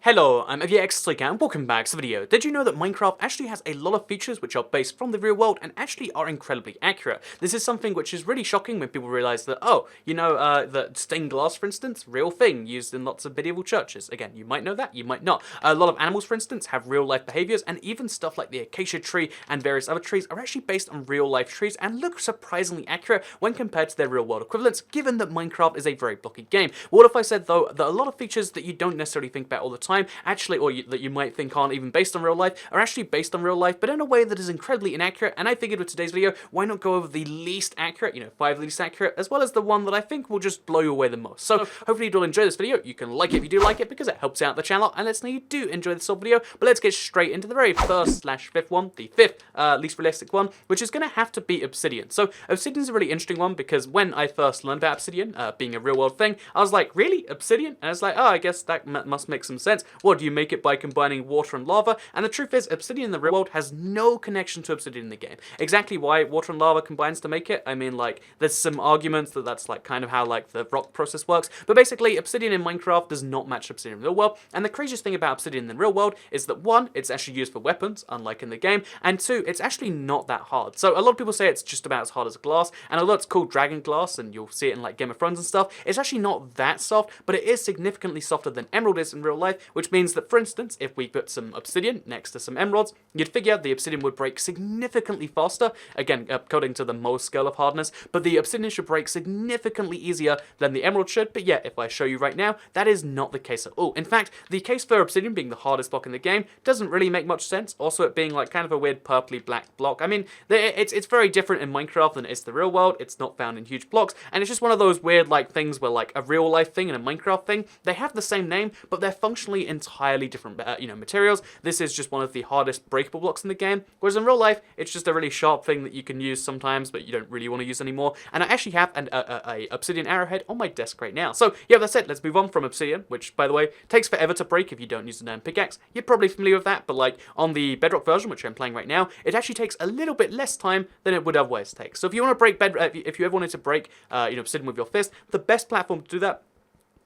Hello, I'm XSleek and welcome back to the video. Did you know that Minecraft actually has a lot of features which are based from the real world and actually are incredibly accurate? This is something which is really shocking when people realize that, that stained glass, for instance, real thing used in lots of medieval churches. Again, you might know that, you might not. A lot of animals, for instance, have real life behaviors, and even stuff like the acacia tree and various other trees are actually based on real life trees and look surprisingly accurate when compared to their real world equivalents, given that Minecraft is a very blocky game. What if I said, though, that a lot of features that you don't necessarily think about all the time, actually, that you might think aren't even based on real life, are actually based on real life, but in a way that is incredibly inaccurate. And I figured with today's video, why not go over the least accurate, 5 least accurate, as well as the one that I think will just blow you away the most. So hopefully you'll enjoy this video. You can like it if you do like it, because it helps out the channel, and let's know you do enjoy this sort of video. But let's get straight into the very first/fifth one, the fifth least realistic one, which is going to have to be Obsidian. So Obsidian's a really interesting one, because when I first learned about Obsidian being a real world thing, I was like, really? Obsidian? And I was like, oh, I guess that must make some sense. What, do you make it by combining water and lava? And the truth is, Obsidian in the real world has no connection to Obsidian in the game. Exactly why water and lava combines to make it, I mean, like, there's some arguments that that's like kind of how like the rock process works, but basically Obsidian in Minecraft does not match Obsidian in the real world. And the craziest thing about Obsidian in the real world is that one, it's actually used for weapons, unlike in the game, and two, it's actually not that hard. So a lot of people say it's just about as hard as glass, and although it's called dragon glass, and you'll see it in like Game of Thrones and stuff, it's actually not that soft, but it is significantly softer than emerald is in real life, which means that, for instance, if we put some obsidian next to some emeralds, you'd figure the obsidian would break significantly faster, again, according to the Mohs scale of hardness, but the obsidian should break significantly easier than the emerald should. But yeah, if I show you right now, that is not the case at all. In fact, the case for obsidian being the hardest block in the game doesn't really make much sense. Also, it being like kind of a weird purpley black block. I mean, it's very different in Minecraft than it is the real world. It's not found in huge blocks, and it's just one of those weird like things where like a real life thing and a Minecraft thing, they have the same name, but they're functionally entirely different materials. This is just one of the hardest breakable blocks in the game, whereas in real life, it's just a really sharp thing that you can use sometimes, but you don't really want to use anymore. And I actually have a obsidian arrowhead on my desk right now. So yeah, that's it. Let's move on from obsidian, which, by the way, takes forever to break if you don't use a damn pickaxe. You're probably familiar with that, but like on the bedrock version, which I'm playing right now, it actually takes a little bit less time than it would otherwise take. So if you want to break if you ever wanted to break obsidian with your fist, the best platform to do that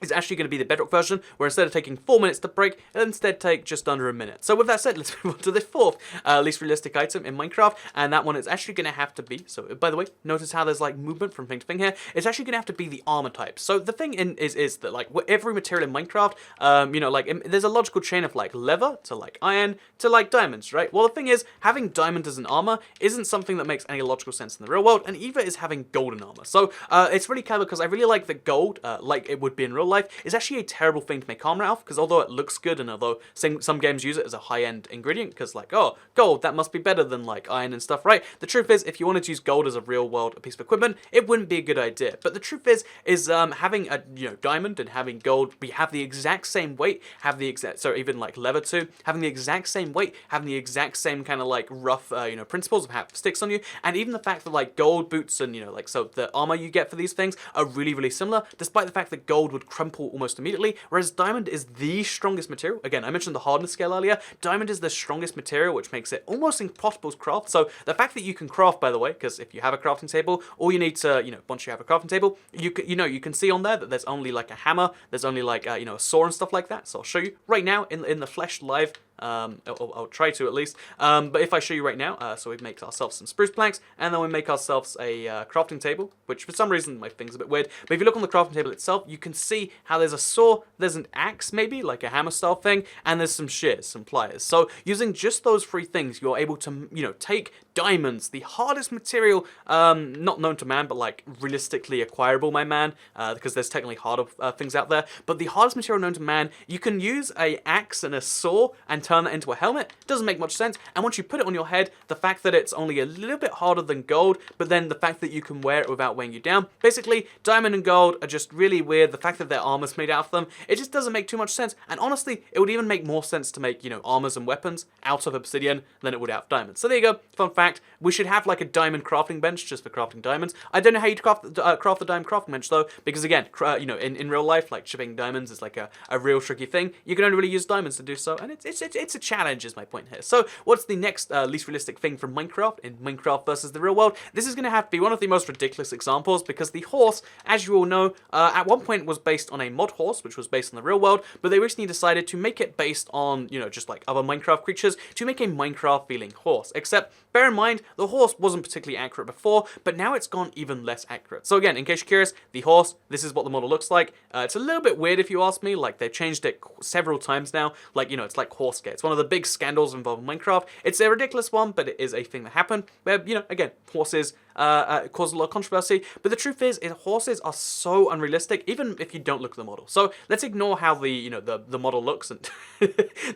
is actually going to be the bedrock version, where instead of taking 4 minutes to break, it'll instead take just under a minute. So with that said, let's move on to the fourth least realistic item in Minecraft, and that one is actually going to have to be, so by the way, notice how there's like movement from thing to thing here, it's actually going to have to be the armor type. So the thing is that like every material in Minecraft, there's a logical chain of like leather to like iron to like diamonds, right? Well, the thing is, having diamond as an armor isn't something that makes any logical sense in the real world, and either is having golden armor. So it's really clever, because I really like the gold, like it would be in real life. It's actually a terrible thing to make armor out of, because although it looks good, and although some games use it as a high-end ingredient, because like, oh, gold, that must be better than like iron and stuff, right? The truth is, if you wanted to use gold as a real-world piece of equipment, it wouldn't be a good idea. But the truth is having a diamond and having gold, we have the exact same weight, even like leather too, having the exact same weight, having the exact same kind of like rough principles of how it sticks on you, and even the fact that like gold boots and so the armor you get for these things are really, really similar, despite the fact that gold would crumple almost immediately, whereas diamond is the strongest material. Again, I mentioned the hardness scale earlier. Diamond is the strongest material, which makes it almost impossible to craft. So the fact that you can craft, by the way, because if you have a crafting table, all you need to, once you have a crafting table, you can see on there that there's only like a hammer, there's only like a saw and stuff like that. So I'll show you right now in the flesh live. I'll try to at least, but if I show you right now, so we make ourselves some spruce planks, and then we make ourselves a crafting table, which for some reason my thing's a bit weird, but if you look on the crafting table itself, you can see how there's a saw, there's an axe maybe, like a hammer style thing, and there's some shears, some pliers. So using just those three things, you're able to, take diamonds, the hardest material, not known to man, but like realistically acquirable, my man, because there's technically harder things out there, but the hardest material known to man, you can use a axe and a saw and turn that into a helmet. Doesn't make much sense. And once you put it on your head, the fact that it's only a little bit harder than gold, but then the fact that you can wear it without weighing you down. Basically, diamond and gold are just really weird. The fact that their armor's made out of them, it just doesn't make too much sense. And honestly, it would even make more sense to make, armors and weapons out of obsidian than it would out of diamond. So there you go. Fun fact. fact, we should have like a diamond crafting bench just for crafting diamonds. I don't know how you'd craft the diamond crafting bench though, because again, you know, in real life, like shipping diamonds is like a real tricky thing. You can only really use diamonds to do so, and it's a challenge is my point here. So what's the next least realistic thing from Minecraft in Minecraft versus the real world? This is going to have to be one of the most ridiculous examples, because the horse, as you all know, at one point was based on a mod horse, which was based on the real world, but they recently decided to make it based on, you know, just like other Minecraft creatures, to make a Minecraft feeling horse. Except, bear in mind, the horse wasn't particularly accurate before, but now it's gone even less accurate. So again, in case you're curious, the horse, this is what the model looks like. It's a little bit weird if you ask me, like they've changed it several times now, like, you know, it's like horse gate. It's one of the big scandals involving Minecraft. It's a ridiculous one, but it is a thing that happened, where, you know, again, horses cause a lot of controversy, but the truth is horses are so unrealistic, even if you don't look at the model. So let's ignore how the, you know, the model looks, and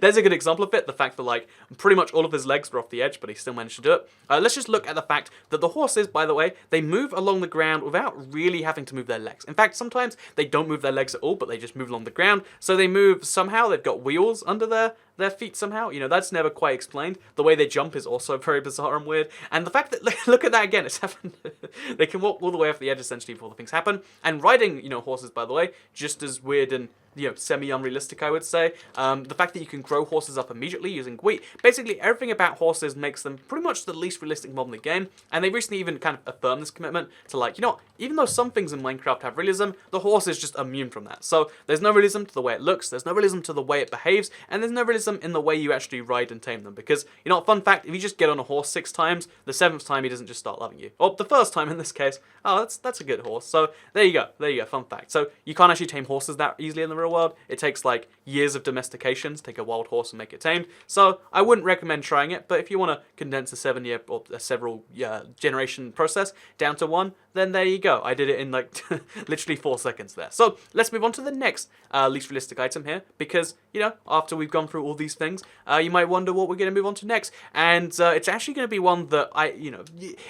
there's a good example of it, the fact that like pretty much all of his legs were off the edge, but he still managed to do it. Let's just look at the fact that the horses, by the way, they move along the ground without really having to move their legs. In fact, sometimes they don't move their legs at all, but they just move along the ground, so they move somehow. They've got wheels under their feet somehow. You know, that's never quite explained. The way they jump is also very bizarre and weird. And the fact that, look at that again, it's happened. They can walk all the way off the edge essentially before the things happen. And riding, you know, horses, by the way, just as weird and, you know, semi-unrealistic, I would say. The fact that you can grow horses up immediately using wheat. Basically, everything about horses makes them pretty much the least realistic mob in the game. And they recently even kind of affirmed this commitment to, like, you know, even though some things in Minecraft have realism, the horse is just immune from that. So there's no realism to the way it looks, there's no realism to the way it behaves, and there's no realism in the way you actually ride and tame them. Because, you know, fun fact, if you just get on a horse 6 times, the 7th time he doesn't just start loving you. Or the first time in this case, oh, that's a good horse. So there you go, fun fact. So you can't actually tame horses that easily in the real world. It takes like years of domestication to take a wild horse and make it tamed. So I wouldn't recommend trying it, but if you want to condense a 7-year or a several generation process down to 1, then there you go. I did it in like literally 4 seconds there. So let's move on to the next least realistic item here, because, you know, after we've gone through all these things, you might wonder what we're going to move on to next. And it's actually going to be one that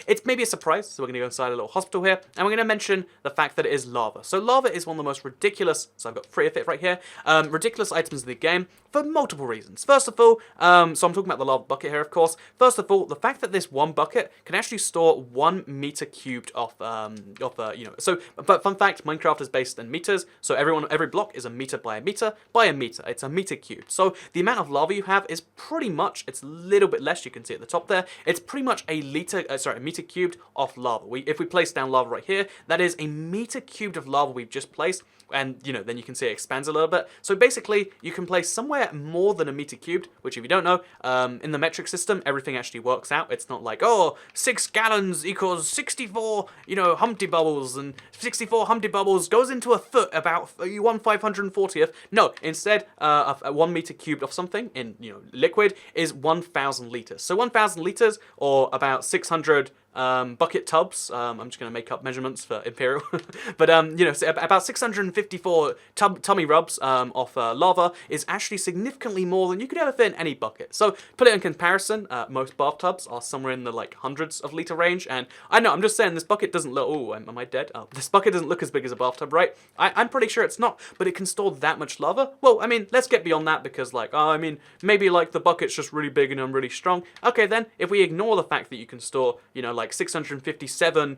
it's maybe a surprise. So we're going to go inside a little hospital here, and we're going to mention the fact that it is lava. So lava is one of the most ridiculous, so I've got 3 of it right here, ridiculous items in the game for multiple reasons. First of all, so I'm talking about the lava bucket here, of course. First of all, the fact that this one bucket can actually store 1 meter cubed of you know, so, but fun fact, Minecraft is based in meters, so every block is a meter by a meter by a meter. It's a meter cubed. So the amount of lava you have is pretty much, it's a little bit less, you can see at the top there, it's pretty much a meter cubed of lava. If we place down lava right here, that is a meter cubed of lava we've just placed, and, you know, then you can see it expands a little bit. So basically, you can place somewhere more than a meter cubed, which if you don't know, in the metric system, everything actually works out. It's not like, oh, 6 gallons equals 64, you know, Humpty Bubbles, and 64 Humpty Bubbles goes into a foot about 1/540th. No, instead, 1 meter cubed of something in, you know, liquid is 1,000 liters. So 1,000 liters, or about 600 bucket tubs. I'm just going to make up measurements for Imperial. But, you know, so about 654 tummy rubs of lava is actually significantly more than you could ever fit in any bucket. So, put it in comparison, most bathtubs are somewhere in the, like, hundreds of liter range. And I know, I'm just saying, this bucket doesn't look... Oh, am I dead? Oh, this bucket doesn't look as big as a bathtub, right? I'm pretty sure it's not, but it can store that much lava. Well, I mean, let's get beyond that, because, like, I mean, maybe, like, the bucket's just really big and I'm really strong. Okay, then, if we ignore the fact that you can store, you know, like 657,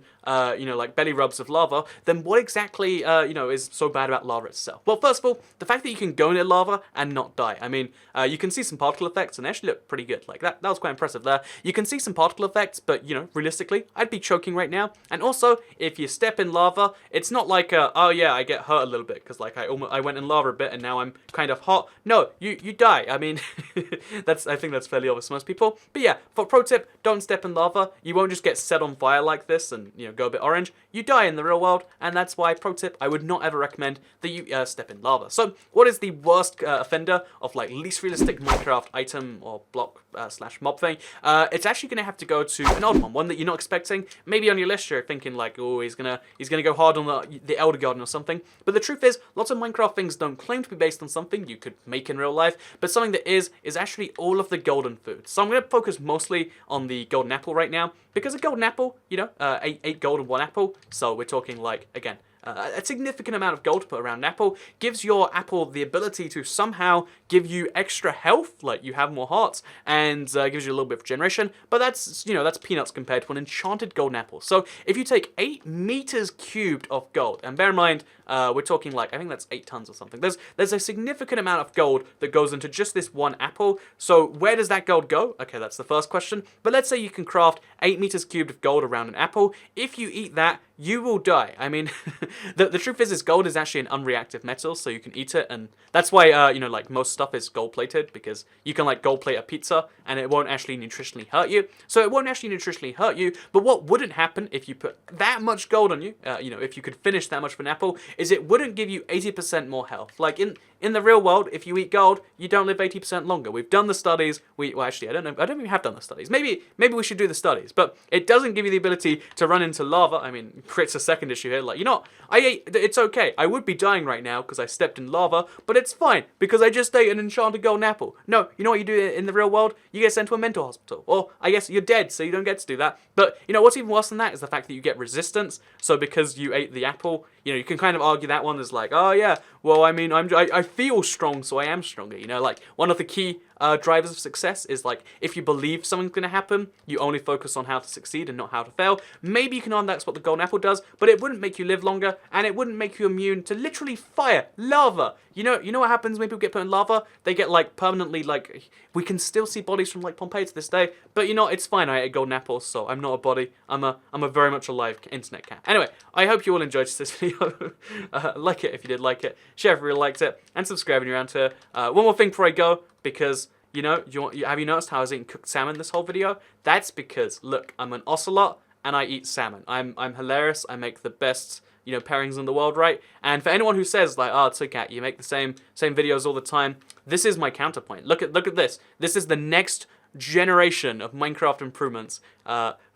you know, like belly rubs of lava, then what exactly, you know, is so bad about lava itself? Well, first of all, the fact that you can go near lava and not die. I mean, you can see some particle effects, and they actually look pretty good. Like, that was quite impressive there. You can see some particle effects, but, you know, realistically, I'd be choking right now. And also, if you step in lava, it's not like, oh yeah, I get hurt a little bit, because, like, I went in lava a bit, and now I'm kind of hot. No, you die. I mean, I think that's fairly obvious to most people. But yeah, for pro tip, don't step in lava. You won't just get set on fire like this and, you know, go a bit orange. You die in the real world, and that's why, pro tip, I would not ever recommend that you step in lava. So, what is the worst offender of, like, least realistic Minecraft item or block slash mob thing? It's actually going to have to go to an odd one that you're not expecting. Maybe on your list you're thinking, like, oh, he's gonna go hard on the Elder Garden or something. But the truth is, lots of Minecraft things don't claim to be based on something you could make in real life, but something that is actually all of the golden food. So I'm going to focus mostly on the golden apple right now, because a golden apple, you know, 8 gold and 1 apple, so we're talking, like, again, a significant amount of gold to put around an apple, gives your apple the ability to somehow give you extra health, like you have more hearts, and gives you a little bit of regeneration, but that's, you know, that's peanuts compared to an enchanted golden apple. So if you take 8 meters cubed of gold, and bear in mind, we're talking like, I think that's 8 tons or something. There's a significant amount of gold that goes into just this one apple. So where does that gold go? Okay, that's the first question. But let's say you can craft 8 meters cubed of gold around an apple. If you eat that, you will die. I mean, the truth is gold is actually an unreactive metal, so you can eat it, and that's why, you know, like most stuff is gold-plated, because you can like gold-plate a pizza, and it won't actually nutritionally hurt you. So it won't actually nutritionally hurt you, but what wouldn't happen if you put that much gold on you, you know, if you could finish that much of an apple, is it wouldn't give you 80% more health. Like in the real world, if you eat gold, you don't live 80% longer. We've done the studies. Well, actually, I don't know. I don't think we have done the studies. Maybe we should do the studies. But it doesn't give you the ability to run into lava. I mean, creates a second issue here. Like, you know, it's okay. I would be dying right now because I stepped in lava, but it's fine because I just ate an enchanted golden apple. No, you know what you do in the real world? You get sent to a mental hospital. Or I guess you're dead, so you don't get to do that. But, you know, what's even worse than that is the fact that you get resistance. So because you ate the apple, you know, you can kind of argue that one as like, oh yeah, well, I mean, I feel strong, so I am stronger. You know, like one of the key drivers of success is like, if you believe something's going to happen, you only focus on how to succeed and not how to fail. Maybe you can argue that's what the golden apple does, but it wouldn't make you live longer, and it wouldn't make you immune to literally fire, lava. You know what happens when people get put in lava? They get like permanently, like, we can still see bodies from like Pompeii to this day, but you know, it's fine. I ate a golden apple, so I'm not a body. I'm a very much alive internet cat. Anyway, I hope you all enjoyed this video. Like it if you did like it, share if you really liked it, and subscribe when you're around here. One more thing before I go, because you know, have you noticed how I was eating cooked salmon this whole video? That's because, look, I'm an ocelot and I eat salmon. I'm hilarious. I make the best, you know, pairings in the world, right? And for anyone who says like, oh, Toycat, you make the same videos all the time, this is my counterpoint. Look at this. This is the next generation of Minecraft improvements.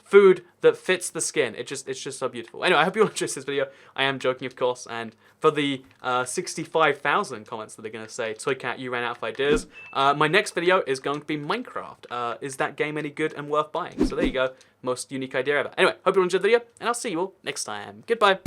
Food that fits the skin. It's just so beautiful. Anyway, I hope you all enjoyed this video. I am joking, of course, and for the 65,000 comments that they're going to say, Toycat, you ran out of ideas, my next video is going to be Minecraft. Is that game any good and worth buying? So there you go. Most unique idea ever. Anyway, hope you all enjoyed the video, and I'll see you all next time. Goodbye.